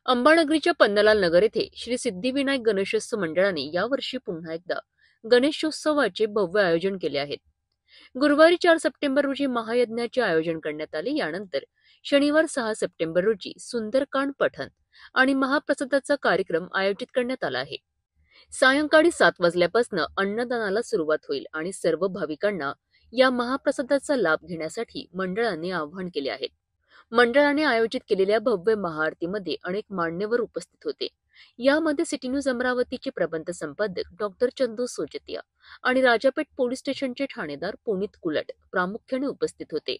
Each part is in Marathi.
अंबानगरीच्या पन्नालाल नगर येथे श्री सिद्धिविनायक गणेशोत्सव मंडळाने यावर्षी पुन्हा एकदा गणेशोत्सवाचे भव्य आयोजन केले आहे। गुरुवारी 4 सप्टेंबर रोजी महायज्ञाचे आयोजन करण्यात आले। यानंतर शनिवार 6 सप्टेंबर रोजी सुंदरकांड पठण आणि महाप्रसादाचा कार्यक्रम आयोजित करण्यात आला आहे। सायंकाळी 7 वाजल्यापासून अन्नदानाला सुरुवात होईल आणि सर्व भाविकांना या महाप्रसादाचा लाभ घेण्यासाठी मंडळाने आवाहन केले आहे। मंडळाने आयोजित केलेल्या भव्य महाआरतीमध्ये अनेक मान्यवर उपस्थित होते। यामध्ये सिटी न्यूज अमरावतीचे प्रबंध संपादक डॉक्टर चंदू सोजतिया आणि राजापेठ पोलीस स्टेशनचे ठाणेदार पुनीत कुलट प्रामुख्याने उपस्थित होते।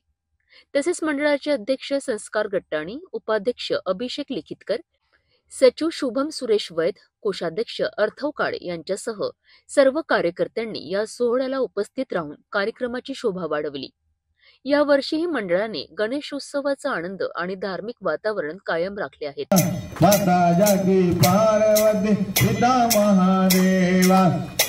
तसेच मंडळाचे अध्यक्ष संस्कार गट्टाणी, उपाध्यक्ष अभिषेक लिखितकर, सचिव शुभम सुरेश वैद, कोषाध्यक्ष अर्थव काळे यांच्यासह सर्व कार्यकर्त्यांनी या सोहळ्याला उपस्थित राहून कार्यक्रमाची शोभा वाढवली। या वर्षीही मंडळाने गणेशोत्सवाचा आनंद आणि धार्मिक वातावरण कायम राखले आहे। माता जागी पार्वती पिता महादेवा,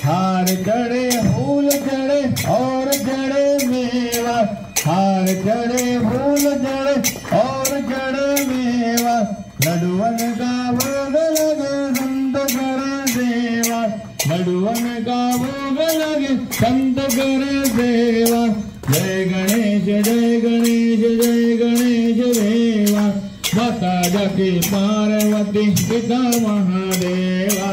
हार चढ़े फूल चढ़े और चढ़े मेवा, हार चढ़े फूल चढ़े और चढ़े मेवा, लडुअन का भोग लगे संत करे सेवा, लडुअन का भोग लगे संत करे सेवा। जय गणेश जय गणेश जय गणेश देवा, माता जाकी पार्वती पिता महादेवा।